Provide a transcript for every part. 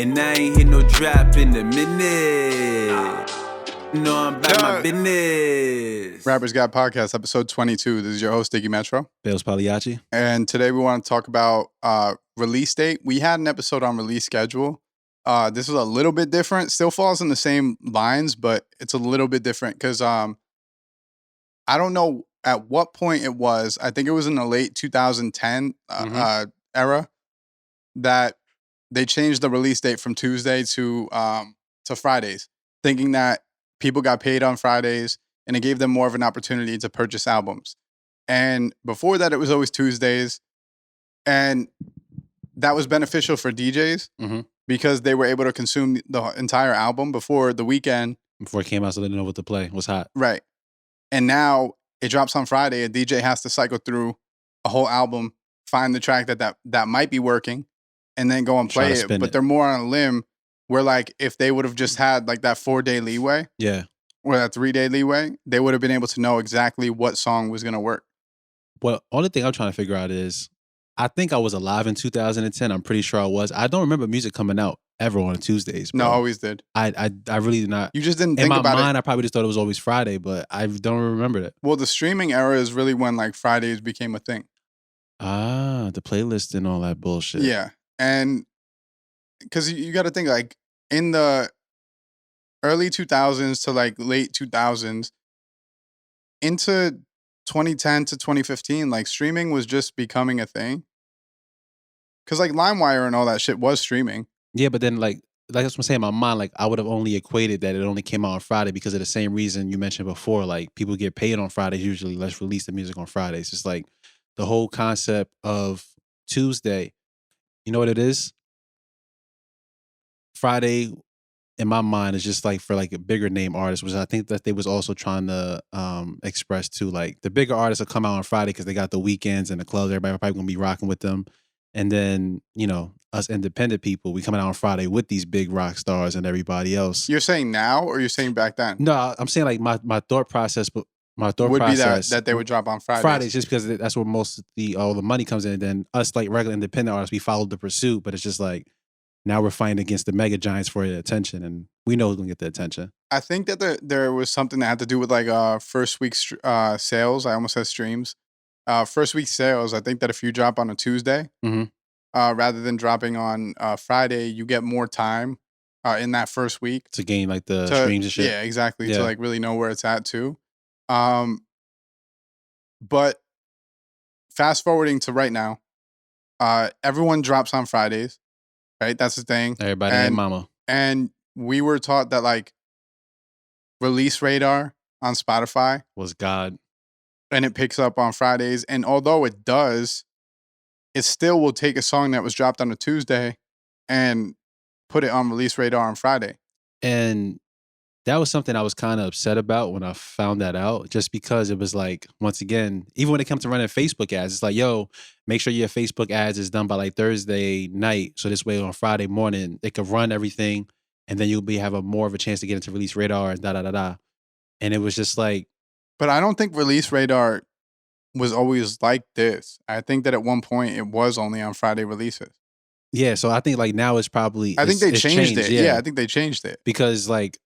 And I ain't hit no drop in a minute. No, I'm about my business. Rappers Got Podcast, episode 22. This is your host, Diggy Bailz Pagliacci. And today we want to talk about release date. We had an episode on release schedule. This was a little bit different. Still falls in the same lines, but it's a little bit different because I don't know at what point it was. I think it was in the late 2010 era that they changed the release date from Tuesday to Fridays, thinking that people got paid on Fridays and it gave them more of an opportunity to purchase albums. And before that, it was always Tuesdays. And that was beneficial for DJs because they were able to consume the entire album before the weekend. Before it came out, so they didn't know what to play. It was hot. Right. And now it drops on Friday. A DJ has to cycle through a whole album, find the track that might be working, and then go and play it. But they're more on a limb where, like, if they would have just had like that 4-day leeway, or that 3-day leeway, they would have been able to know exactly what song was going to work. Well, only thing I'm trying to figure out is, I think I was alive in 2010. I'm pretty sure I was. I don't remember music coming out ever on Tuesdays, bro. No, always did. I really did not. You just didn't think about it. In my mind, I probably just thought it was always Friday, but I don't remember that. Well, the streaming era is really when like Fridays became a thing. Ah, the playlist and all that bullshit. Yeah. And because you got to think, like, in the early 2000s to like late 2000s, into 2010 to 2015, like, streaming was just becoming a thing. Because like LimeWire and all that shit was streaming. Yeah, but then like that's what I'm saying in my mind, like I would have only equated that it only came out on Friday because of the same reason you mentioned before. Like, people get paid on Fridays usually. Let's release the music on Fridays. It's like the whole concept of Tuesday. You know what it is? Friday, in my mind, is just like for like a bigger name artist, which I think that they was also trying to express too. Like, the bigger artists will come out on Friday because they got the weekends and the clubs. Everybody probably gonna be rocking with them. And then, you know, us independent people, we coming out on Friday with these big rock stars and everybody else. You're saying now, or you're saying back then? No, I'm saying like my thought process, but my thought would process be that they would drop on Fridays. Fridays, just because that's where most of all the money comes in. And then us, like regular independent artists, we followed the pursuit, but it's just like now we're fighting against the mega giants for the attention, and we know who's gonna get the attention. I think that there was something that had to do with like first week sales. I almost said streams. First week sales. I think that if you drop on a Tuesday, rather than dropping on Friday, you get more time in that first week to gain like the streams and shit. Yeah, exactly. To like really know where it's at too. But fast forwarding to right now, everyone drops on Fridays, right? That's the thing. Everybody and mama. And we were taught that like release radar on Spotify was God. And it picks up on Fridays. And although it does, it still will take a song that was dropped on a Tuesday and put it on release radar on Friday. And that was something I was kind of upset about when I found that out, just because it was like, once again, even when it comes to running Facebook ads, it's like, yo, make sure your Facebook ads is done by like Thursday night. So this way on Friday morning, it could run everything. And then you'll have more of a chance to get into release radar and da-da-da-da. And it was just like. But I don't think release radar was always like this. I think that at one point it was only on Friday releases. Yeah, so I think like now it's probably. I think they changed it. Yeah, I think they changed it. Because like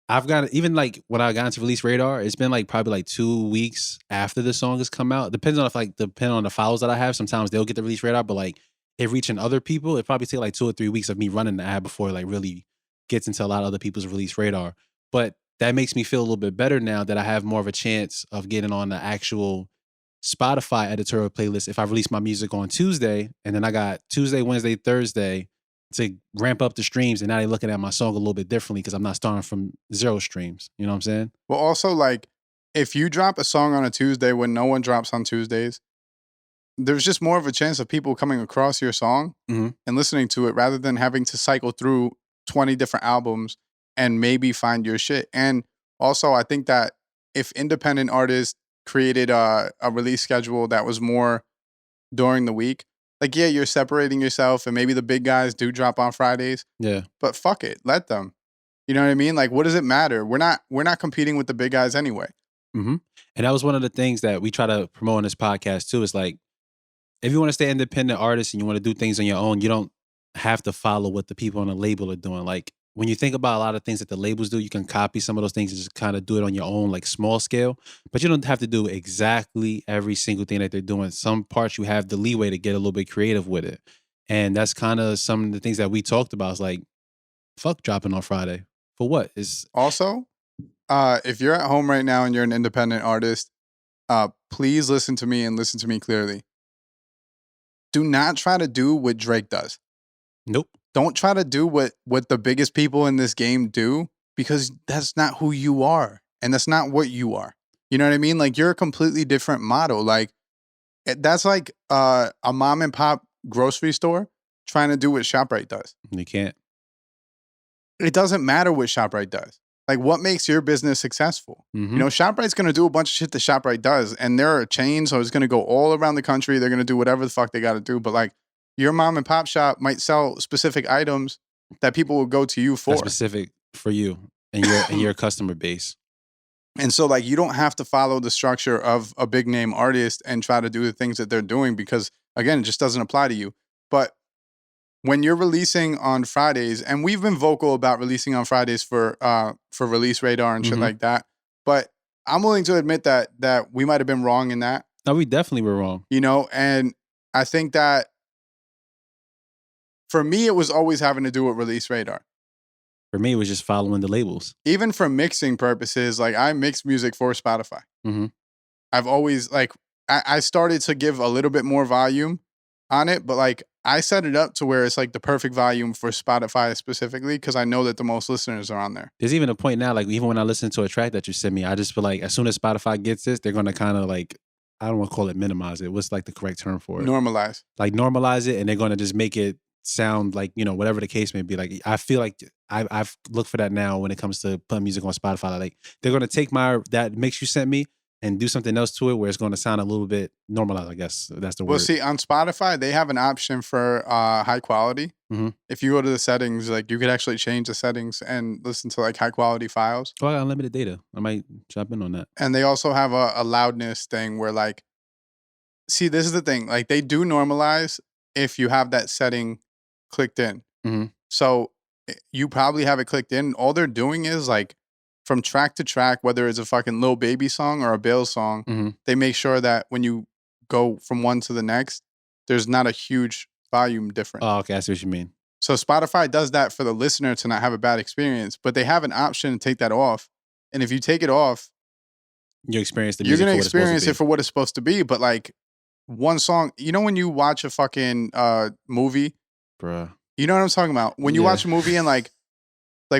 I've got, even like when I got into release radar, it's been like probably like 2 weeks after the song has come out. Depending on the files that I have. Sometimes they'll get the release radar, but like it reaching other people, it probably take like 2 or 3 weeks of me running the ad before it like really gets into a lot of other people's release radar. But that makes me feel a little bit better now that I have more of a chance of getting on the actual Spotify editorial playlist if I release my music on Tuesday, and then I got Tuesday, Wednesday, Thursday to ramp up the streams, and now they're looking at my song a little bit differently because I'm not starting from 0 streams. You know what I'm saying? Well, also, like, if you drop a song on a Tuesday when no one drops on Tuesdays, there's just more of a chance of people coming across your song and listening to it rather than having to cycle through 20 different albums and maybe find your shit. And also, I think that if independent artists created a release schedule that was more during the week, like, yeah, you're separating yourself and maybe the big guys do drop on Fridays. Yeah. But fuck it. Let them. You know what I mean? Like, what does it matter? We're not competing with the big guys anyway. And that was one of the things that we try to promote on this podcast too. Is like, if you want to stay independent artist and you want to do things on your own, you don't have to follow what the people on the label are doing. Like when you think about a lot of things that the labels do, you can copy some of those things and just kind of do it on your own, like small scale. But you don't have to do exactly every single thing that they're doing. Some parts you have the leeway to get a little bit creative with it. And that's kind of some of the things that we talked about. It's like, fuck dropping on Friday. For what? Also, if you're at home right now and you're an independent artist, please listen to me and listen to me clearly. Do not try to do what Drake does. Nope. Don't try to do what the biggest people in this game do, because that's not who you are. And that's not what you are. You know what I mean? Like, you're a completely different model. Like, that's like a mom and pop grocery store trying to do what ShopRite does. You can't. It doesn't matter what ShopRite does. Like, what makes your business successful? Mhm. You know, ShopRite's going to do a bunch of shit that ShopRite does, and they're a chain, so it's going to go all around the country. They're going to do whatever the fuck they got to do. But like, your mom and pop shop might sell specific items that people will go to you for. That's specific for you and your customer base. And so, like, you don't have to follow the structure of a big name artist and try to do the things that they're doing, because, again, it just doesn't apply to you. But when you're releasing on Fridays, and we've been vocal about releasing on Fridays for Release Radar and shit like that, but I'm willing to admit that we might have been wrong in that. No, we definitely were wrong. You know, and I think that for me, it was always having to do with Release Radar. For me, it was just following the labels. Even for mixing purposes, like, I mix music for Spotify. Mhm. I've always, like, I started to give a little bit more volume on it, but like, I set it up to where it's like the perfect volume for Spotify specifically, because I know that the most listeners are on there. There's even a point now, like even when I listen to a track that you sent me, I just feel like as soon as Spotify gets this, they're gonna kind of like, I don't want to call it minimize it. What's like the correct term for it? Normalize. Like normalize it, and they're gonna just make it sound like, you know, whatever the case may be. Like I feel like I've looked for that now when it comes to putting music on Spotify. Like they're gonna take that mix you sent me and do something else to it where it's gonna sound a little bit normalized, I guess that's the word. Well, see, on Spotify, they have an option for high quality. Mhm. If you go to the settings, like, you could actually change the settings and listen to like high quality files. Oh, I got unlimited data. I might jump in on that. And they also have a loudness thing where, like, see, this is the thing. Like, they do normalize if you have that setting clicked in. Mhm. So you probably have it clicked in. All they're doing is, like, from track to track, whether it's a fucking Lil Baby song or a Bailz song, Mhm. they make sure that when you go from one to the next, there's not a huge volume difference. Oh, okay, I see what you mean. So Spotify does that for the listener to not have a bad experience, but they have an option to take that off. And if you take it off, You experience the you're music going to for what it's supposed experience to it for what it's supposed to be. But like, one song, you know, when you watch a fucking movie, be. Bruh. you know what I'm talking about? When you Yeah. watch a movie and like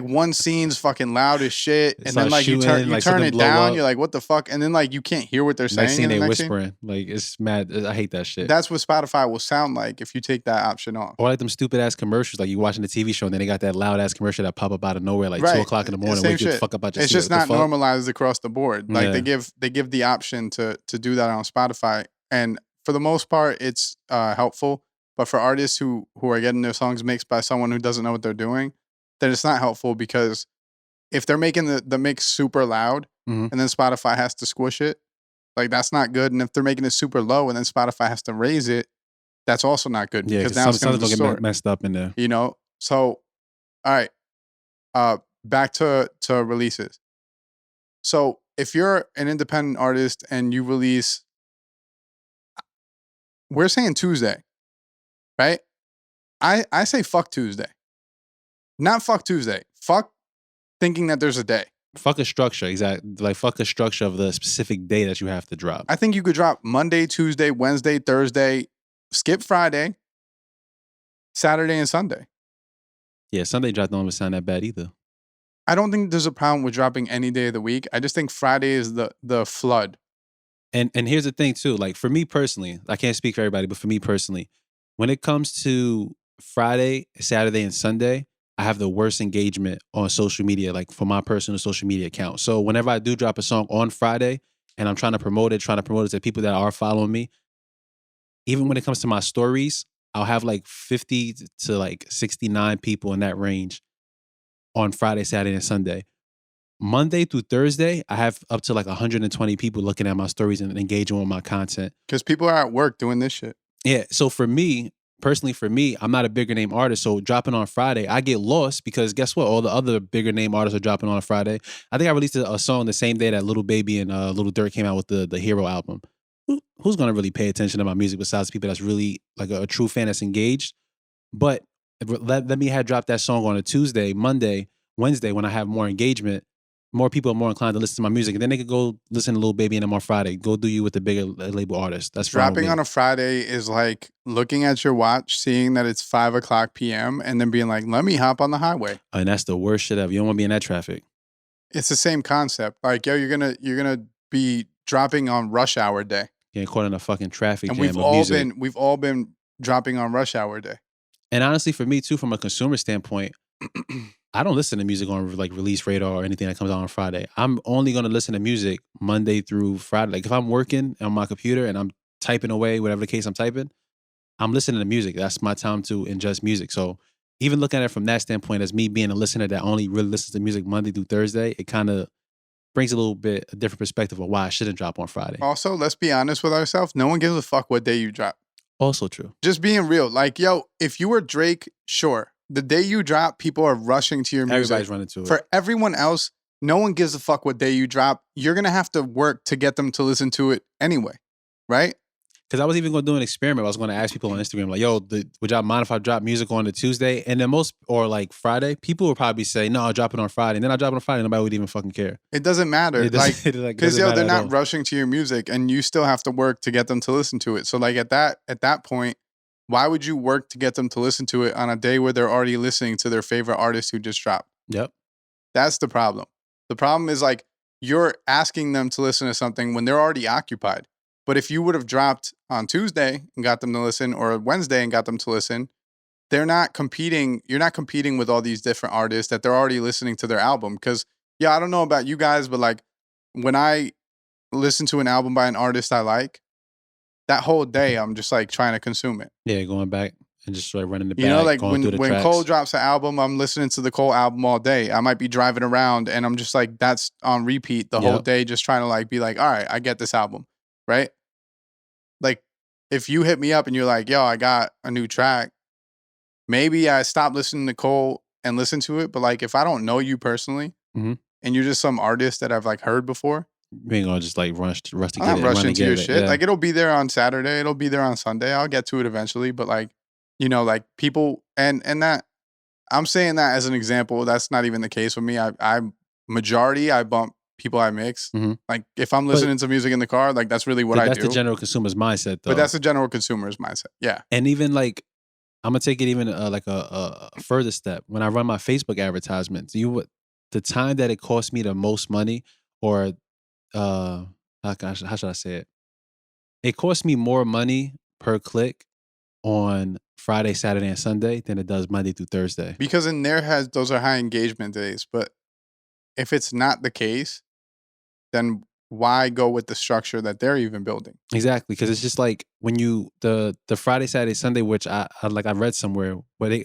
one scene's fucking loud as shit, It's and then like like you shooting, like turn something it blow down, up. you're like, what the fuck? And then like you can't hear what they're saying. Next scene in the they next scene. whispering. Like it's mad. I hate that shit. That's what Spotify will sound like if you take that option off. Or like them stupid ass commercials. Like you watching the TV show and then they got that loud ass commercial that pop up out of nowhere like 2:00 in the morning. Same Wake you the shit. fuck up out your It's seat. just What not the fuck? normalized across the board. Like Yeah. they give the option to do that on Spotify, and for the most part, it's helpful. But for artists who are getting their songs mixed by someone who doesn't know what they're doing, then it's not helpful, because if they're making the mix super loud Mhm. and then Spotify has to squish it, like, that's not good. And if they're making it super low and then Spotify has to raise it, that's also not good, Yeah, because because now it's going to something's gonna distort. get messed up in there. You know? So, all right. Back to releases. So if you're an independent artist and you release, we're saying Tuesday, right? I say fuck Tuesday. Not fuck Tuesday. Fuck thinking that there's a day. Fuck a structure, exactly. Like fuck a structure of the specific day that you have to drop. I think you could drop Monday, Tuesday, Wednesday, Thursday, skip Friday, Saturday, and Sunday. Yeah, Sunday drop don't even sound that bad either. I don't think there's a problem with dropping any day of the week. I just think Friday is the flood. And here's the thing too, like for me personally, I can't speak for everybody, but for me personally, when it comes to Friday, Saturday, and Sunday, I have the worst engagement on social media, like for my personal social media account. So whenever I do drop a song on Friday and I'm trying to promote it to people that are following me, even when it comes to my stories, I'll have like 50 to like 69 people in that range on Friday, Saturday, and Sunday. Monday through Thursday, I have up to like 120 people looking at my stories and engaging with my content. Because people are at work doing this shit. Yeah. So for me, personally for me, I'm not a bigger name artist, so dropping on Friday, I get lost because guess what? All the other bigger name artists are dropping on a Friday. I think I released a song the same day that Little Baby and Little Durk came out with the Hero album. Who's gonna really pay attention to my music besides people that's really like a true fan that's engaged? But let me have dropped that song on a Tuesday, Monday, Wednesday when I have more engagement. More people are more inclined to listen to my music, and then they could go listen to Lil Baby and them on Friday. Go do you with the bigger label artist. That's fine with Dropping me. on a Friday is like looking at your watch, seeing that it's 5:00 p.m., and then being like, "Let me hop on the highway." And that's the worst shit ever. You don't want to be in that traffic. It's the same concept. Like, yo, you're gonna be dropping on rush hour day, Getting caught in a fucking traffic and jam we've of all music. been dropping on rush hour day. And honestly, for me too, from a consumer standpoint, I don't listen to music on like Release Radar or anything that comes out on Friday. I'm only going to listen to music Monday through Friday. Like if I'm working on my computer and I'm typing away, whatever the case I'm typing, I'm listening to music. That's my time to ingest music. So even looking at it from that standpoint, as me being a listener that only really listens to music Monday through Thursday, it kind of brings a little bit a different perspective of why I shouldn't drop on Friday. Also, let's be honest with ourselves. No one gives a fuck what day you drop. Also true. Just being real. Like, yo, if you were Drake, sure. The day you drop, people are rushing to your music. Everybody's running to it. For everyone else, no one gives a fuck what day you drop. You're going to have to work to get them to listen to it anyway, right? Because I was even going to do an experiment. I was going to ask people on Instagram, like, yo, would y'all mind if I drop music on a Tuesday? And then or like Friday, people would probably say, no, I'll drop it on Friday. And then I'll drop it on Friday. Nobody would even fucking care. It doesn't matter. Because, yo, they're not rushing to your music and you still have to work to get them to listen to it. So, like, at that point, why would you work to get them to listen to it on a day where they're already listening to their favorite artist who just dropped? Yep. That's the problem. The problem is like you're asking them to listen to something when they're already occupied. But if you would have dropped on Tuesday and got them to listen or Wednesday and got them to listen, they're not competing. You're not competing with all these different artists that they're already listening to their album. Because, yeah, I don't know about you guys, but like when I listen to an album by an artist I like, that whole day, I'm just like trying to consume it. Yeah, going back and just like running the back. You know, like when Cole drops an album, I'm listening to the Cole album all day. I might be driving around and I'm just like, that's on repeat the whole day, just trying to like be like, all right, I get this album, right? Like if you hit me up and you're like, yo, I got a new track, maybe I stop listening to Cole and listen to it. But like if I don't know you personally and you're just some artist that I've like heard before, you ain't gonna just like rush to get it. I'm not rushing to your shit. Yeah. Like it'll be there on Saturday. It'll be there on Sunday. I'll get to it eventually. But like, you know, like people and that I'm saying that as an example. That's not even the case with me. I bump people I mix. Like if I'm listening to music in the car, like that's really what I do. That's the general consumer's mindset though. But that's the general consumer's mindset. Yeah. And even like, I'm gonna take it even like a further step. When I run my Facebook advertisements, the time that it costs me the most money or how should I say it? It costs me more money per click on Friday, Saturday, and Sunday than it does Monday through Thursday. Because those are high engagement days. But if it's not the case, then why go with the structure that they're even building? Exactly, because it's just like when you the Friday, Saturday, Sunday, which I read somewhere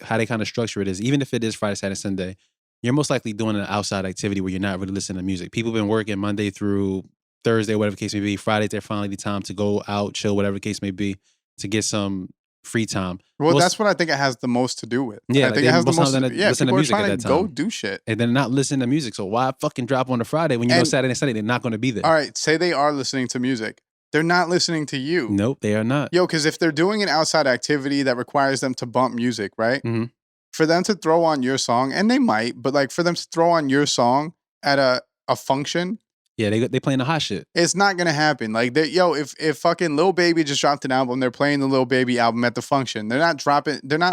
how they kind of structure it is, even if it is Friday, Saturday, Sunday, you're most likely doing an outside activity where you're not really listening to music. People have been working Monday through Thursday, whatever the case may be. Friday, they're finally the time to go out, chill, whatever the case may be, to get some free time. Well, that's what I think it has the most to do with. Yeah, I think it has the most. Listen to music at that time. Go do shit, and they're not listening to music. So why fucking drop on a Friday when you know Saturday and Sunday they're not going to be there? All right, say they are listening to music. They're not listening to you. Nope, they are not. Yo, because if they're doing an outside activity that requires them to bump music, right? Mm-hmm. For them to throw on your song, and they might, but like for them to throw on your song at a function. Yeah, they playing the hot shit. It's not gonna happen. Like, if fucking Lil Baby just dropped an album, they're playing the Lil Baby album at the function. They're not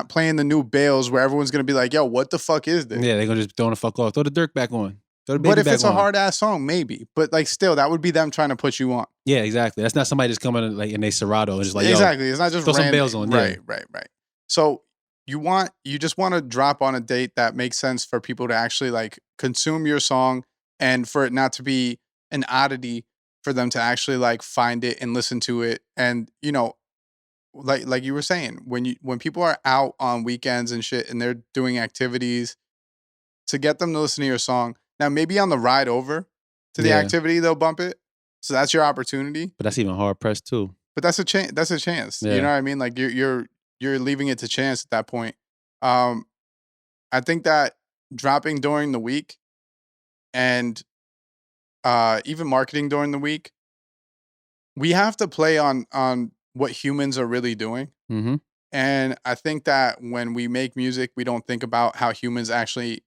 playing the new Bailz where everyone's gonna be like, yo, what the fuck is this? Yeah, they're gonna just throw the fuck off. Throw the Dirk back on. But if it's a hard ass song, maybe. But like, still, that would be them trying to put you on. Yeah, exactly. That's not somebody just coming like in a Serato and just like, yo, exactly. It's not just throw some Bailz on. Right. So you just want to drop on a date that makes sense for people to actually like consume your song and for it not to be an oddity for them to actually like find it and listen to it. And you know, like you were saying, when people are out on weekends and shit and they're doing activities, to get them to listen to your song. Now maybe on the ride over to the activity they'll bump it. So that's your opportunity. But that's even hard pressed too. But that's a chance. That's a chance. Yeah. You know what I mean? Like you're you're leaving it to chance at that point. I think that dropping during the week and even marketing during the week, we have to play on what humans are really doing. Mm-hmm. And I think that when we make music, we don't think about how humans actually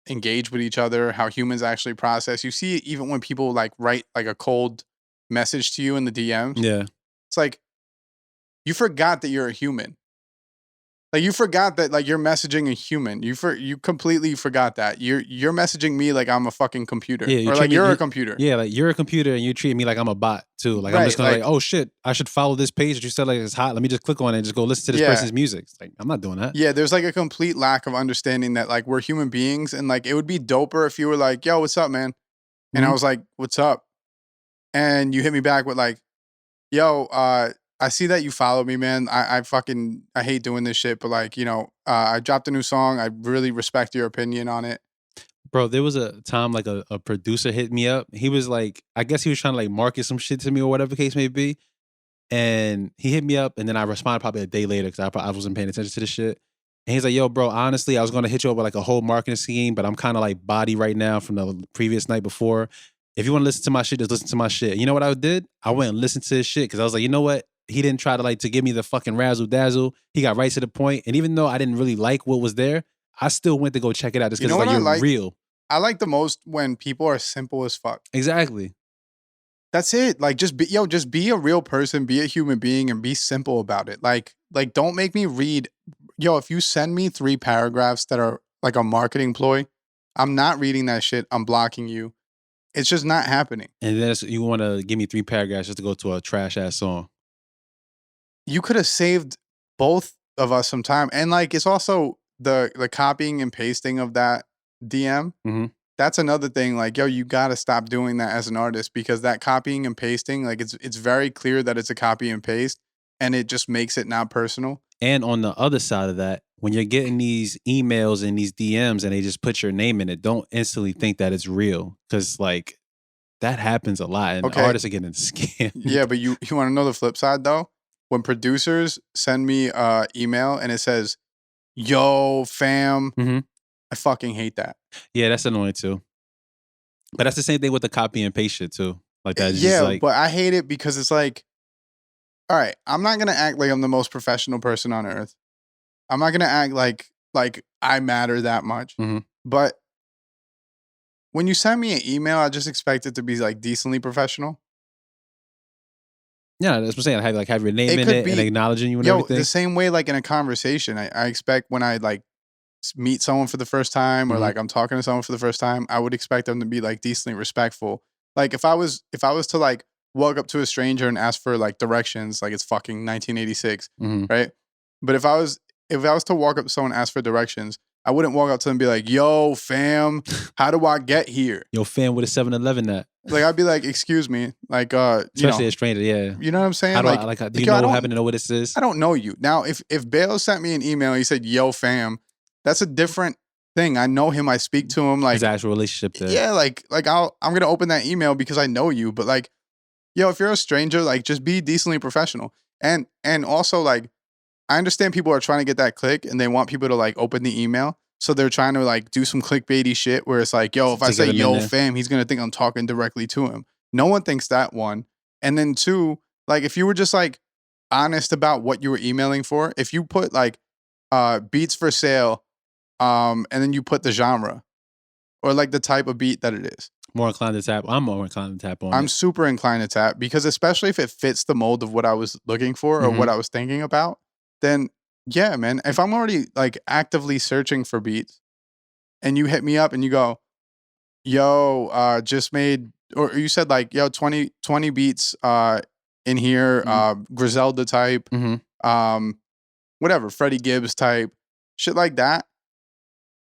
engage with each other, how humans actually process. You see it even when people like write like a cold message to you in the DMs. Yeah. It's like you forgot that you're a human. Like you forgot that like you're messaging a human. You completely forgot that. You're messaging me like I'm a fucking computer. Yeah, or like you're a computer. Yeah, like you're a computer and you treat me like I'm a bot too. Like I'm Right, just gonna like- like, oh shit, I should follow this page that you said like it's hot. Let me just click on it and just go listen to this Yeah. person's music. It's like I'm not doing that. Yeah, there's like a complete lack of understanding that like we're human beings and like it would be doper if you were like, yo, what's up, man? And I Mhm. was like, what's up? And you hit me back with like, yo, I see that you follow me, man. I hate doing this shit, but like, you know, I dropped a new song. I really respect your opinion on it. Bro, there was a time like a producer hit me up. He was like, I guess he was trying to like market some shit to me or whatever the case may be. And he hit me up and then I responded probably a day later because I wasn't paying attention to this shit. And he's like, yo, bro, honestly, I was going to hit you up with like a whole marketing scheme, but I'm kind of like body right now from the previous night before. If you want to listen to my shit, just listen to my shit. You know what I did? I went and listened to his shit because I was like, you know what? He didn't try to like to give me the fucking razzle dazzle. He got right to the point. And even though I didn't really like what was there, I still went to go check it out just You because know like what I you're like? real. I like the most when people are simple as fuck. Exactly. That's it. Like just be a real person, be a human being and be simple about it. Like don't make me read. Yo, if you send me 3 paragraphs that are like a marketing ploy, I'm not reading that shit. I'm blocking you. It's just not happening. And then you want to give me 3 paragraphs just to go to a trash ass song. You could have saved both of us some time. And like it's also the copying and pasting of that DM. Mhm. That's another thing. Like, yo, you gotta stop doing that as an artist because that copying and pasting, like it's very clear that it's a copy and paste and it just makes it not personal. And on the other side of that, when you're getting these emails and these DMs and they just put your name in it, don't instantly think that it's real. Cause like that happens a lot and Okay. artists are getting scammed. Yeah, but you want to know the flip side though? When producers send me email and it says, yo, fam, Mhm. I fucking hate that. Yeah, that's annoying too. But that's the same thing with the copy and paste shit too. Like that. It's Yeah, just like, but I hate it because it's like, all right, I'm not gonna act like I'm the most professional person on earth. I'm not gonna act like I matter that much. Mhm. But when you send me an email, I just expect it to be like decently professional. yeah, that's what I'm saying. Have your name It in could it and be- acknowledging you and Yo, everything. the same way like in a conversation, I expect when I like meet someone for the first time or Mhm. like I'm talking to someone for the first time, I would expect them to be like decently respectful. Like if I was to like walk up to a stranger and ask for like directions, like it's fucking 1986, Mhm. right? But if I was to walk up to someone and ask for directions, I wouldn't walk up to them and be like, "Yo, fam, how do I get here?" Your fan with a 7-Eleven that. Like I'd be like, "Excuse me," like Especially a stranger, yeah. you know what I'm saying? How do like, I do like, you yo, know happen to know what this is? I don't know you. Now, if Bailz sent me an email, he said, "Yo, fam," that's a different thing. I know him. I speak to him. Like, His actual relationship there. yeah, like I'm gonna open that email because I know you. But like, yo, if you're a stranger, like, just be decently professional. And also, like, I understand people are trying to get that click and they want people to like open the email. So they're trying to like do some clickbaity shit where it's like, yo, if To I get say him in yo there. fam, he's gonna think I'm talking directly to him. No one thinks that, one. And then 2, like if you were just like honest about what you were emailing for, if you put like beats for sale, and then you put the genre or like the type of beat that it is. More inclined to tap. I'm more inclined to tap on I'm it. super inclined to tap because especially if it fits the mold of what I was looking for or Mhm. what I was thinking about, then yeah, man. If I'm already like actively searching for beats and you hit me up and you go, yo, just made, or you said like, yo, 20 beats in here, Griselda type, Mhm. whatever, Freddie Gibbs type, shit like that,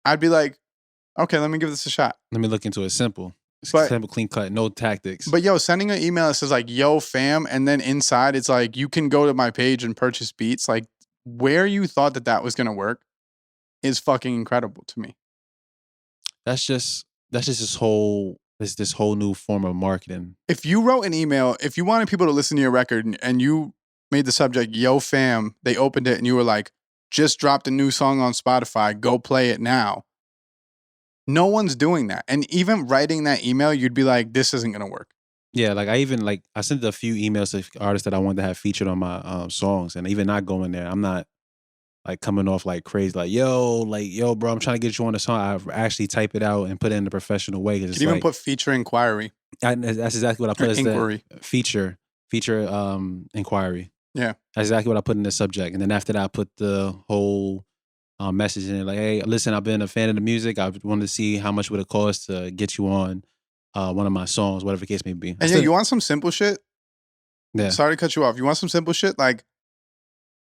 I'd be like, okay, let me give this a shot. Let me look into it. Simple. It's But- simple, clean cut, no tactics. But yo, sending an email that says like, yo, fam, and then inside it's like, you can go to my page and purchase beats. Like, where you thought that was going to work is fucking incredible to me. that's just this whole new form of marketing. If you wrote an email, if you wanted people to listen to your record and you made the subject, yo, fam, they opened it and you were like, just dropped a new song on Spotify. Go play it now. No one's doing that. And even writing that email, you'd be like, this isn't going to work. Yeah, like I sent a few emails to artists that I wanted to have featured on my songs, and even not going there, I'm not like coming off like crazy, like yo, bro, I'm trying to get you on the song. I actually type it out and put it in a professional way. You can even put feature inquiry. That's exactly what I put as inquiry. The feature inquiry. Yeah, that's exactly what I put in the subject, and then after that, I put the whole message in it, like, hey, listen, I've been a fan of the music. I wanted to see how much would it cost to get you on one of my songs, whatever the case may be. And you want some simple shit? Yeah. Sorry to cut you off. You want some simple shit? Like,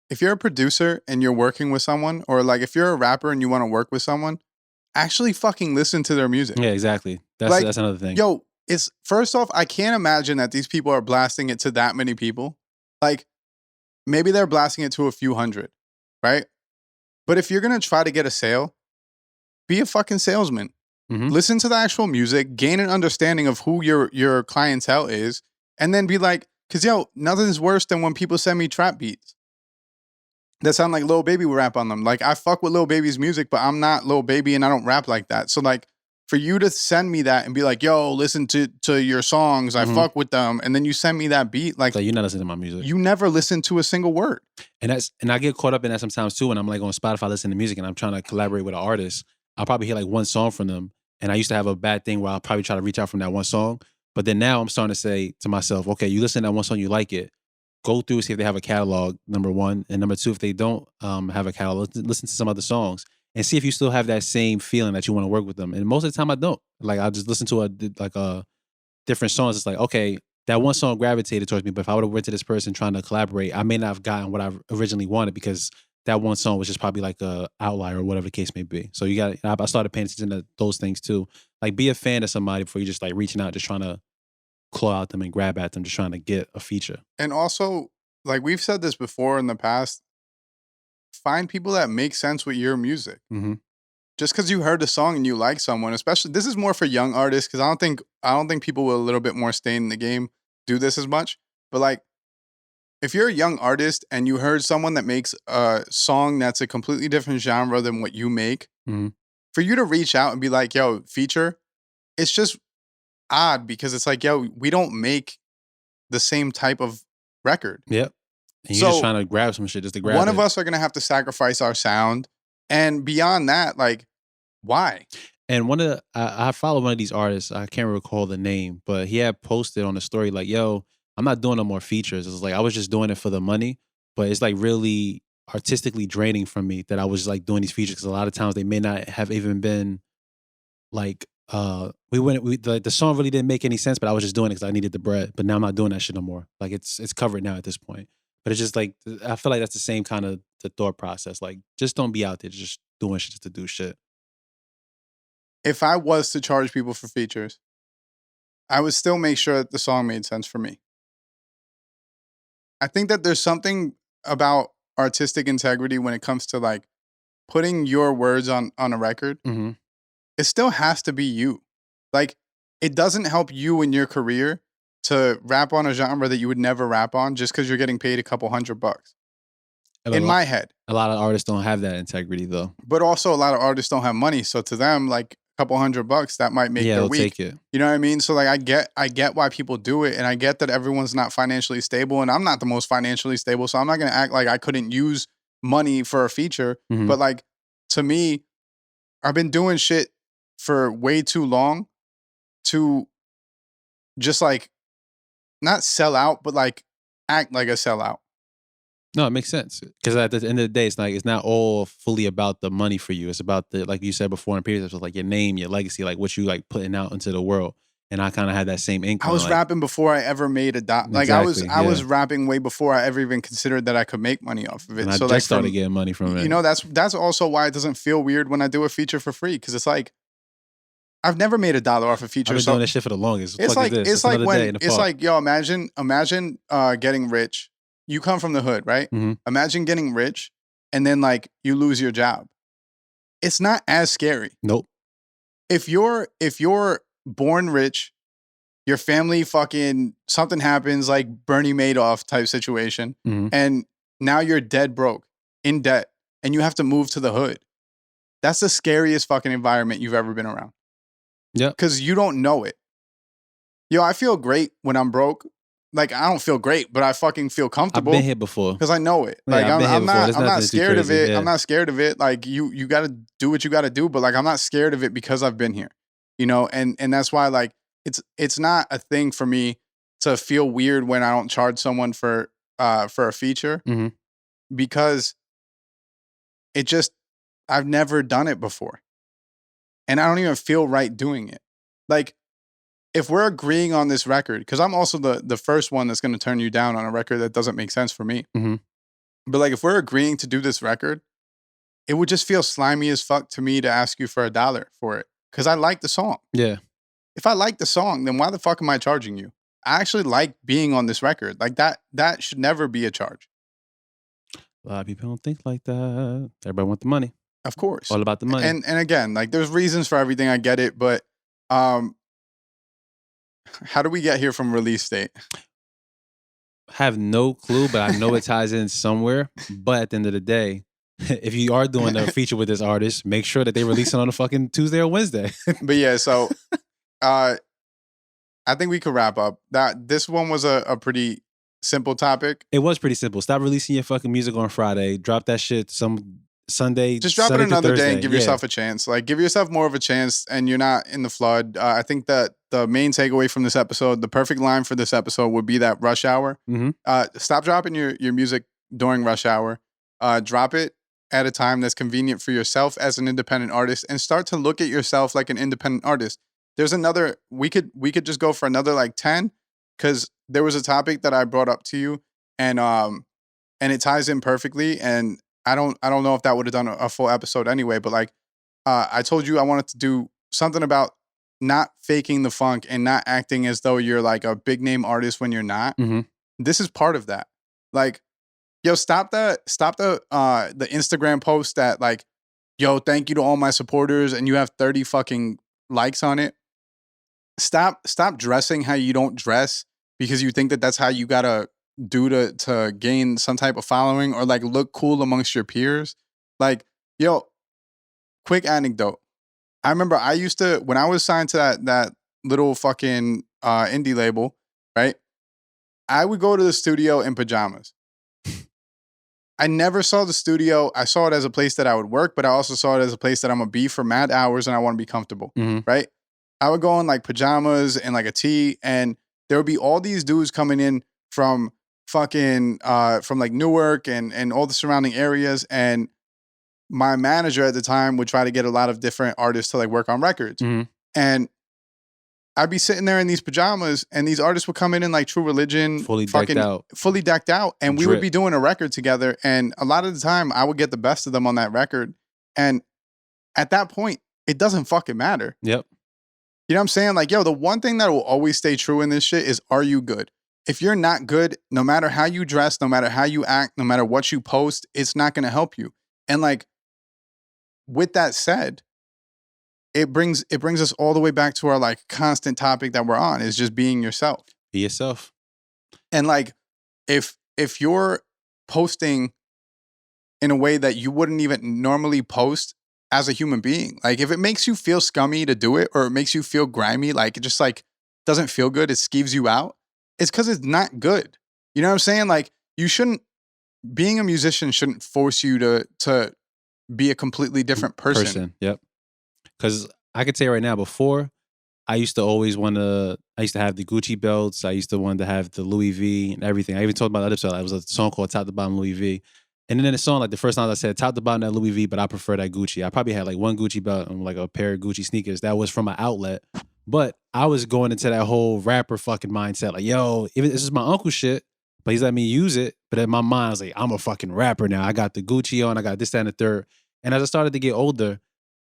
if you're a producer and you're working with someone, or like if you're a rapper and you want to work with someone, actually fucking listen to their music. Yeah, exactly. That's another thing. Yo, it's first off, I can't imagine that these people are blasting it to that many people. Like, maybe they're blasting it to a few hundred, right? But if you're gonna try to get a sale, be a fucking salesman. Mm-hmm. Listen to the actual music, gain an understanding of who your clientele is, and then be like, because yo, nothing's worse than when people send me trap beats that sound like Lil Baby will rap on them. Like, I fuck with Lil Baby's music, but I'm not Lil Baby and I don't rap like that. So like, for you to send me that and be like, yo, listen to your songs, I fuck with them, and then you send me that beat, like, so you're not listening to my music. You never listen to a single word. And I get caught up in that sometimes too when I'm like on Spotify listening to music and I'm trying to collaborate with an artist. I'll probably hear like one song from them. And I used to have a bad thing where I'll probably try to reach out from that one song. But then now I'm starting to say to myself, okay, you listen to that one song, you like it. Go through, see if they have a catalog, number one. And number two, if they don't have a catalog, listen to some other songs and see if you still have that same feeling that you want to work with them. And most of the time I don't. Like, I just listen to a different songs. It's like, okay, that one song gravitated towards me, but if I would have went to this person trying to collaborate, I may not have gotten what I originally wanted because that one song was just probably like a outlier or whatever the case may be. So I started paying attention to those things too. Like, be a fan of somebody before you just like reaching out, just trying to claw at them and grab at them, just trying to get a feature. And also, like we've said this before in the past, find people that make sense with your music. Mm-hmm. Just because you heard the song and you like someone, especially, this is more for young artists, because I don't think people with a little bit more staying in the game do this as much. But like, if you're a young artist and you heard someone that makes a song that's a completely different genre than what you make, for you to reach out and be like, yo, feature, it's just odd because it's like, yo, we don't make the same type of record. Yep. And you're just trying to grab some shit just to grab one it. of us are going to have to sacrifice our sound. And beyond that, like, why? And I follow one of these artists, I can't recall the name, but he had posted on the story like, yo, I'm not doing no more features. It's like, I was just doing it for the money, but it's like really artistically draining from me that I was just like doing these features because a lot of times they may not have even been like, the song really didn't make any sense, but I was just doing it because I needed the bread. But now I'm not doing that shit no more. Like, it's covered now at this point. But it's just like, I feel like that's the same kind of the thought process. Like, just don't be out there just doing shit just to do shit. If I was to charge people for features, I would still make sure that the song made sense for me. I think that there's something about artistic integrity when it comes to like putting your words on a record. Mm-hmm. It still has to be you. Like, it doesn't help you in your career to rap on a genre that you would never rap on just because you're getting paid a couple $100. In my head. A lot of artists don't have that integrity though. But also a lot of artists don't have money. So to them, like, a couple $100, that might make their week. Take it. You know what I mean? So like, I get why people do it, and I get that everyone's not financially stable, and I'm not the most financially stable, so I'm not gonna act like I couldn't use money for a feature. Mm-hmm. But like, to me, I've been doing shit for way too long to just like not sell out, but like act like a sellout. No, it makes sense. Because at the end of the day, it's not all fully about the money for you. It's about the, like you said before in previous, like your name, your legacy, like what you like putting out into the world. And I kind of had that same inkling. I was like, rapping before I ever made a dot. Like, exactly, I was rapping way before I ever even considered that I could make money off of it. And so I like, just started getting money from it. You know, that's also why it doesn't feel weird when I do a feature for free, because it's like, I've never made $1 off a feature. I've been doing this shit for the longest. It's like, it's like when it's like, yo, imagine getting rich. You come from the hood, right? Mm-hmm. Imagine getting rich and then like you lose your job. It's not as scary. Nope. If you're born rich, your family fucking something happens like Bernie Madoff type situation, mm-hmm. and now you're dead broke, in debt. and you have to move to the hood. That's the scariest fucking environment you've ever been around. Yeah. Because you don't know it. Yo, I feel great when I'm broke. Like, I don't feel great, but I fucking feel I've comfortable. been here before. Because I know it. Yeah, Like, I've been here before. There's I'm nothing not too scared of crazy, it. yeah. I'm not scared of it. Like, you got to do what you got to do, but like, I'm not scared of it because I've been here, you know? And that's why, like, it's not a thing for me to feel weird when I don't charge someone for a feature, Mhm. because it just, I've never done it before. And I don't even feel right doing it. Like, if we're agreeing on this record, because I'm also the first one that's going to turn you down on a record that doesn't make sense for me. Mhm. But like, if we're agreeing to do this record, it would just feel slimy as fuck to me to ask you for $1 for it, because I like the song. Yeah. If I like the song, then why the fuck am I charging you? I actually like being on this record. Like, that should never be a charge. A lot of people don't think like that. Everybody want the money. Of course. All about the money. And again, like, there's reasons for everything. I get it, but how do we get here from release date? Have no clue, but I know it ties in somewhere. But at the end of the day, if you are doing a feature with this artist, make sure that they release it on a fucking Tuesday or Wednesday. But yeah, so I think we could wrap up. This one was a pretty simple topic. It was pretty simple. Stop releasing your fucking music on Friday. Drop that shit some Sunday. Just drop Sunday it to another day Thursday. and give yourself a chance. Like, give yourself more of a chance, and you're not in the flood. I think that the main takeaway from this episode, the perfect line for this episode would be that rush hour. Mhm. Stop dropping your music during rush hour. Drop it at a time that's convenient for yourself as an independent artist, and start to look at yourself like an independent artist. There's another, we could just go for another like 10, because there was a topic that I brought up to you, and it ties in perfectly. And I don't know if that would have done a full episode anyway, but like, I told you I wanted to do something about not faking the funk and not acting as though you're like a big name artist when you're not. Mhm. This is part of that. Like, yo, stop the Instagram post that like, yo, thank you to all my supporters, and you have 30 fucking likes on it. Stop dressing how you don't dress because you think that that's how you gotta do to gain some type of following or like look cool amongst your peers. Like, yo, quick anecdote. I remember I used to, when I was signed to that little fucking indie label, right? I would go to the studio in pajamas. I never saw the studio. I saw it as a place that I would work, but I also saw it as a place that I'm gonna be for mad hours and I want to be comfortable, Mhm. right? I would go in like pajamas and like a tee, and there would be all these dudes coming in from fucking from like Newark and all the surrounding areas. And my manager at the time would try to get a lot of different artists to like work on records. Mhm. And I'd be sitting there in these pajamas, and these artists would come in like True Religion, Fully decked out. fully decked out, and we would Drip. be doing a record together. And a lot of the time, I would get the best of them on that record. And at that point, it doesn't fucking matter. Yep. You know what I'm saying? Like, yo, the one thing that will always stay true in this shit is, are you good? If you're not good, no matter how you dress, no matter how you act, no matter what you post, it's not going to help you. And like, with that said, it brings us all the way back to our like constant topic that we're on, is just being yourself. Be yourself. And like, if you're posting in a way that you wouldn't even normally post as a human being, like if it makes you feel scummy to do it, or it makes you feel grimy, like it just like doesn't feel good, it skeeves you out, it's because it's not good. You know what I'm saying? Like, you shouldn't, being a musician shouldn't force you to be a completely different person. Yep. Because I could tell you right now, before, I used to have the Gucci belts. I used to want to have the Louis V and everything. I even told about the other song. It was a song called Top to Bottom Louis V. And then in the song, like the first time I said top to bottom that Louis V, but I prefer that Gucci. I probably had like one Gucci belt and like a pair of Gucci sneakers. That was from an outlet. But I was going into that whole rapper fucking mindset. Like, yo, even this is my uncle's shit, but he's letting me use it. But in my mind, I was like, I'm a fucking rapper now. I got the Gucci on. I got this, that, and the third. And as I started to get older,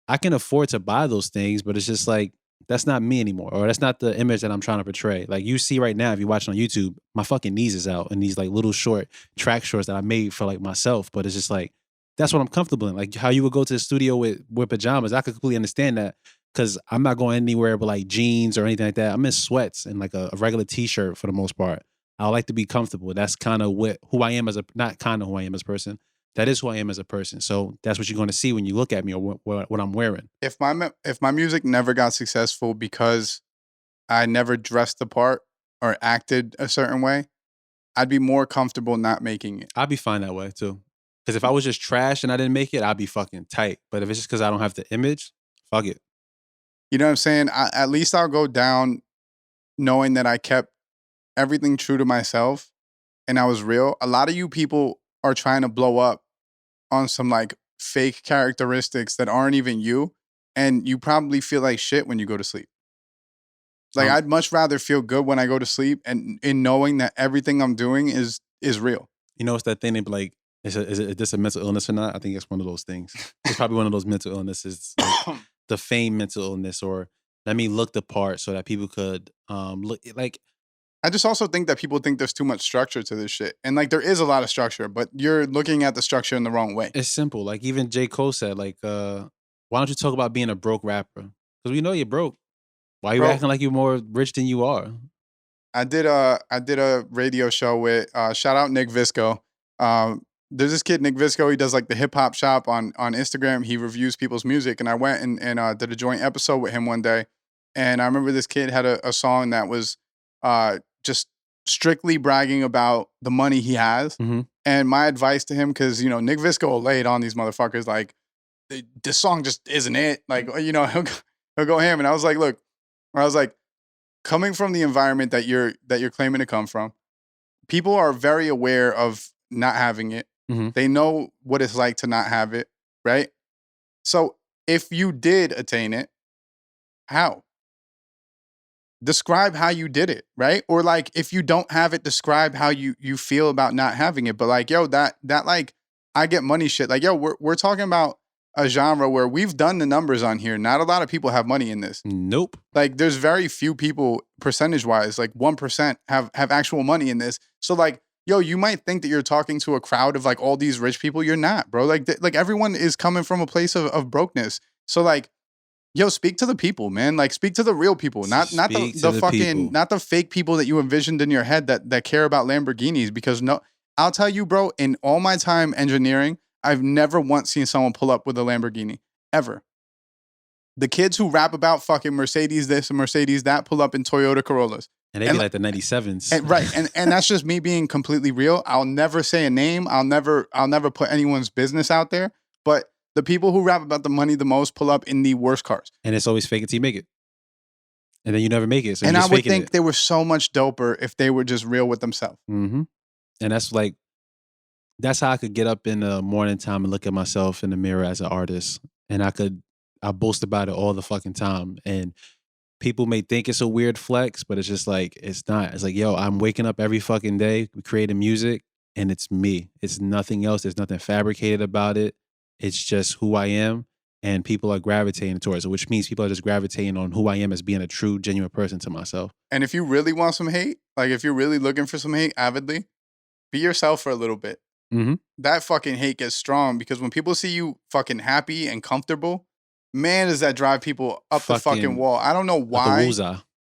I can afford to buy those things, but it's just like, that's not me anymore. Or that's not the image that I'm trying to portray. Like, you see right now, if you watch on YouTube, my fucking knees is out in these like little short track shorts that I made for like myself. But it's just like, that's what I'm comfortable in. Like how you would go to the studio with pajamas. I could completely understand that, because I'm not going anywhere but like jeans or anything like that. I'm in sweats and like a regular t-shirt for the most part. I like to be comfortable. That's kind of who I am not kind of who I am as a person. That is who I am as a person. So that's what you're going to see when you look at me or what I'm wearing. If my music never got successful because I never dressed the part or acted a certain way, I'd be more comfortable not making it. I'd be fine that way too. Because if I was just trash and I didn't make it, I'd be fucking tight. But if it's just because I don't have the image, fuck it. You know what I'm saying? At least I'll go down knowing that I kept everything true to myself and I was real. A lot of you people are trying to blow up on some like fake characteristics that aren't even you, and you probably feel like shit when you go to sleep. Like I'd much rather feel good when I go to sleep and in knowing that everything I'm doing is real. You know, it's that thing they be like, is this a mental illness or not? I think it's one of those things. It's probably one of those mental illnesses, like the fame mental illness, or let me look the part so that people could look like. I just also think that people think there's too much structure to this shit. And like there is a lot of structure, but you're looking at the structure in the wrong way. It's simple. Like even J. Cole said, like, why don't you talk about being a broke rapper? Because we know you're broke. Why are you acting like you're more rich than you are? I did a radio show with shout out Nick Visco. There's this kid Nick Visco. He does like the hip hop shop on Instagram. He reviews people's music, and I went and did a joint episode with him one day. And I remember this kid had a song that was just strictly bragging about the money he has. Mm-hmm. And my advice to him, because you know Nick Visco will lay it on these motherfuckers like this song just isn't it. Like you know he'll go ham. And I was like, look, I was like, coming from the environment that you're claiming to come from, people are very aware of not having it. Mm-hmm. They know what it's like to not have it, right? So if you did attain it, how? Describe how you did it, right? Or like if you don't have it, describe how you feel about not having it. But like, yo, that like I get money shit. Like, yo, we're talking about a genre where we've done the numbers on here. Not a lot of people have money in this. Nope. Like there's very few people percentage wise, like 1% have actual money in this. So like, yo, you might think that you're talking to a crowd of like all these rich people. You're not, bro. Like everyone is coming from a place of brokenness. So like, yo, speak to the people, man. Like speak to the real people, not the fucking people. not the fake people that you envisioned in your head that care about Lamborghinis. Because no, I'll tell you, bro, in all my time engineering, I've never once seen someone pull up with a Lamborghini, ever. The kids who rap about fucking Mercedes this and Mercedes that pull up in Toyota Corollas. And they be like the 97s. And, right. And that's just me being completely real. I'll never say a name. I'll never put anyone's business out there. But the people who rap about the money the most pull up in the worst cars. And it's always fake it till you make it. And then you never make it. So and I would think it. they were so much doper if they were just real with themselves. Mm-hmm. And that's how I could get up in the morning time and look at myself in the mirror as an artist. And I boast about it all the fucking time. And people may think it's a weird flex, but it's just like, it's not. It's like, yo, I'm waking up every fucking day creating music and it's me. It's nothing else. There's nothing fabricated about it. It's just who I am. And people are gravitating towards it, which means people are just gravitating on who I am as being a true, genuine person to myself. And if you really want some hate, like if you're really looking for some hate avidly, be yourself for a little bit. Mm-hmm. That fucking hate gets strong because when people see you fucking happy and comfortable, man, does that drive people up the fucking wall. I don't know why,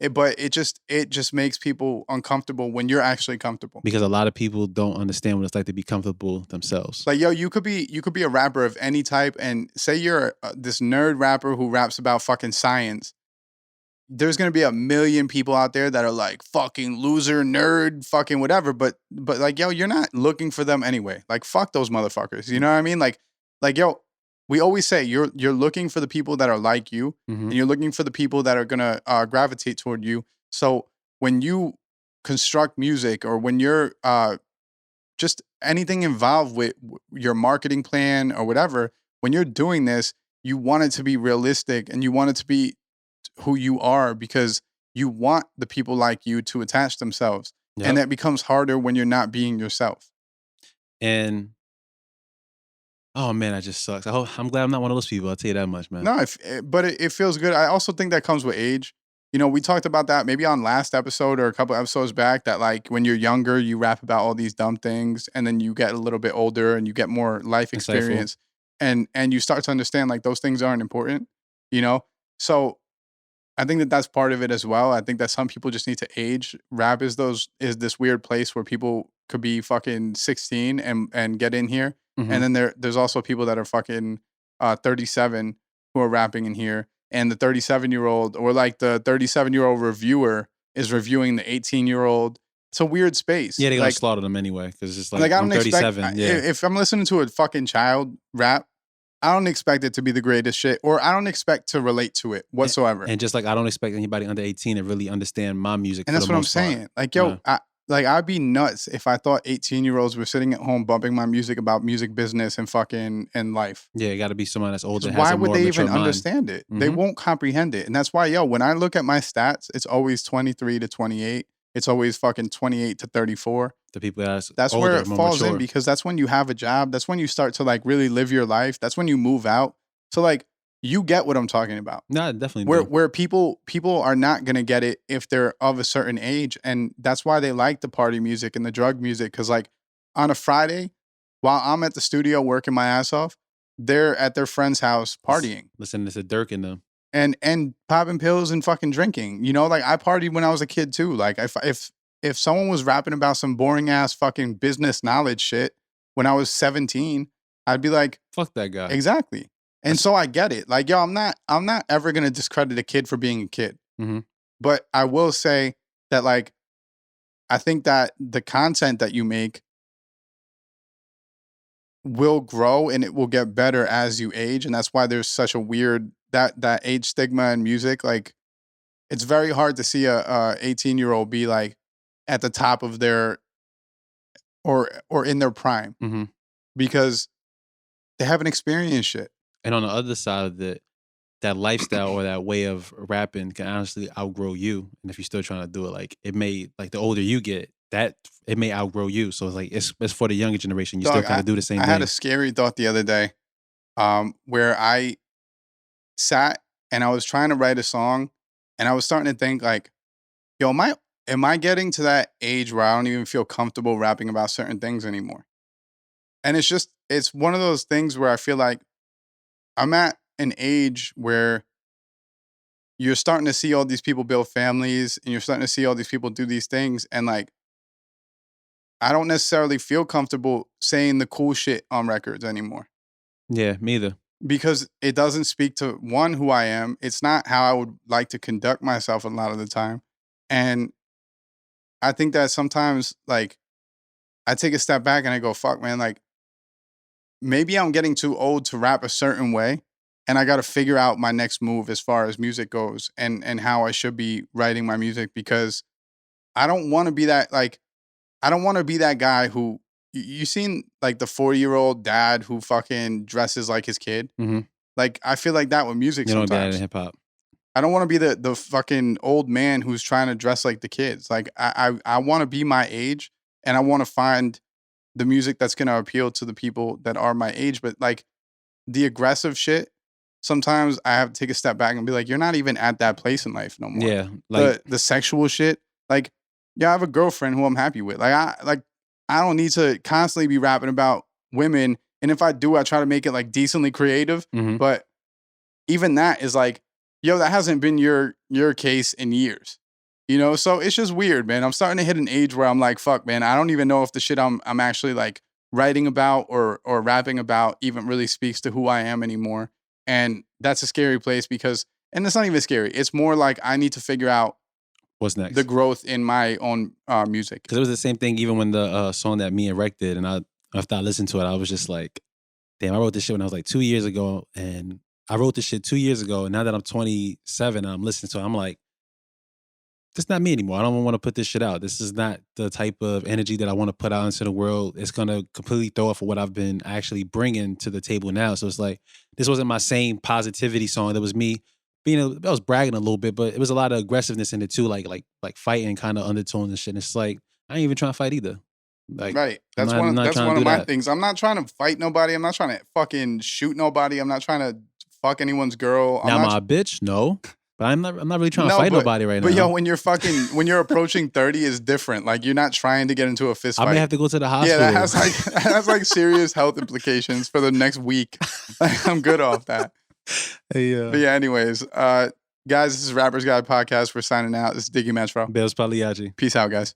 but it just makes people uncomfortable when you're actually comfortable. Because a lot of people don't understand what it's like to be comfortable themselves. Like, yo, you could be a rapper of any type, and say you're this nerd rapper who raps about fucking science. There's gonna be a million people out there that are like fucking loser, nerd, fucking whatever. But like, yo, you're not looking for them anyway. Like, fuck those motherfuckers. You know what I mean? Like, yo, we always say you're looking for the people that are like you, mm-hmm. and you're looking for the people that are gonna gravitate toward you. So when you construct music, or when you're just anything involved with your marketing plan or whatever, when you're doing this, you want it to be realistic and you want it to be who you are, because you want the people like you to attach themselves. Yep. And that becomes harder when you're not being yourself. And oh man, that just sucks. I'm glad I'm not one of those people. I'll tell you that much, man. No, but it feels good. I also think that comes with age. You know, we talked about that maybe on last episode or a couple episodes back, that like when you're younger, you rap about all these dumb things, and then you get a little bit older and you get more life experience, and you start to understand like those things aren't important, you know? So I think that that's part of it as well. I think that some people just need to age. Rap is this weird place where people could be fucking 16 and get in here And then there's also people that are fucking 37 who are rapping in here. And the 37-year-old or like the 37-year-old reviewer is reviewing the 18-year-old. It's a weird space. Yeah, they're gonna like, slaughter them anyway because it's like I I'm don't expect 37. Yeah, if I'm listening to a fucking child rap, I don't expect it to be the greatest shit, or I don't expect to relate to it whatsoever. and just like I don't expect anybody under 18 to really understand my music. And for that's the what I'm most part. saying. Like, yo, I'd be nuts if I thought 18-year-olds were sitting at home bumping my music about music business and fucking and life. Yeah, it got to be someone that's older. Why would they even mind. understand it? They won't comprehend it. And that's why, yo, when I look at my stats, it's always 23 to 28. It's always fucking 28 to 34. The people that's older, where it falls mature. in, because that's when you have a job. That's when you start to like really live your life. That's when you move out. So like, you get what I'm talking about. No, definitely. Where people are not gonna get it if they're of a certain age, and that's why they like the party music and the drug music. Because like on a Friday, while I'm at the studio working my ass off, they're at their friend's house partying, listening to Dirk and them, and popping pills and fucking drinking. You know, like I partied when I was a kid too. Like if someone was rapping about some boring ass fucking business knowledge shit when I was 17, I'd be like, fuck that guy. Exactly. And so I get it. Like, yo, I'm not ever gonna discredit a kid for being a kid. But I will say that, like, I think that the content that you make will grow and it will get better as you age. And that's why there's such a weird that age stigma in music. Like, it's very hard to see a 18-year-old be like at the top of their or in their prime because they haven't experienced shit. And on the other side of it, that lifestyle or that way of rapping can honestly outgrow you. And if you're still trying to do it, like it may, like the older you get, that it may outgrow you. So it's like it's for the younger generation. You still kind of do the same thing. I had a scary thought the other day, where I sat and I was trying to write a song, and I was starting to think like, yo, am I getting to that age where I don't even feel comfortable rapping about certain things anymore? And it's one of those things where I feel like I'm at an age where you're starting to see all these people build families and you're starting to see all these people do these things. And like, I don't necessarily feel comfortable saying the cool shit on records anymore. Yeah, me either. Because it doesn't speak to, one, who I am. It's not how I would like to conduct myself a lot of the time. And I think that sometimes, like, I take a step back and I go, fuck, man, like, maybe I'm getting too old to rap a certain way, and I got to figure out my next move as far as music goes and how I should be writing my music, because I don't want to be that, like, I don't want to be that guy who, you seen like the 40-year-old dad who fucking dresses like his kid? Like, I feel like that with music sometimes. You don't get that in hip hop. I don't want to be the fucking old man who's trying to dress like the kids. Like, I want to be my age, and I want to find the music that's going to appeal to the people that are my age. But like the aggressive shit, sometimes I have to take a step back and be like, you're not even at that place in life no more. Yeah. Like the sexual shit. Like, yeah, I have a girlfriend who I'm happy with. Like, I don't need to constantly be rapping about women. And if I do, I try to make it like decently creative. But even that is like, yo, that hasn't been your case in years. You know, so it's just weird, man. I'm starting to hit an age where I'm like, fuck, man, I don't even know if the shit I'm actually like writing about or rapping about even really speaks to who I am anymore. And that's a scary place because, and it's not even scary. It's more like I need to figure out what's next, the growth in my own music. Because it was the same thing even when the song that me and Rec did, and after I listened to it, I was just like, damn, I wrote this shit when I was like 2 years ago, and I wrote this shit 2 years ago, and now that I'm 27 and I'm listening to it, I'm like, this is not me anymore. I don't want to put this shit out. This is not the type of energy that I want to put out into the world. It's going to completely throw off of what I've been actually bringing to the table now. So it's like, this wasn't my same positivity song. That was me I was bragging a little bit, but it was a lot of aggressiveness in it too, like fighting kind of undertones and shit. And it's like, I ain't even trying to fight either. Like, right. That's one of my things. I'm not trying to fight nobody. I'm not trying to fucking shoot nobody. I'm not trying to fuck anyone's girl. Now my bitch, no. But I'm not really trying to fight nobody right now. But yo, when you're approaching 30 is different. Like, you're not trying to get into a fist fight. I may have to go to the hospital. Yeah, that has like serious health implications for the next week. I'm good off that. Hey, but yeah, anyways, guys, this is Rappers Guide Podcast. We're signing out. This is Diggy Bailz. Bailz Pagliacci. Peace out, guys.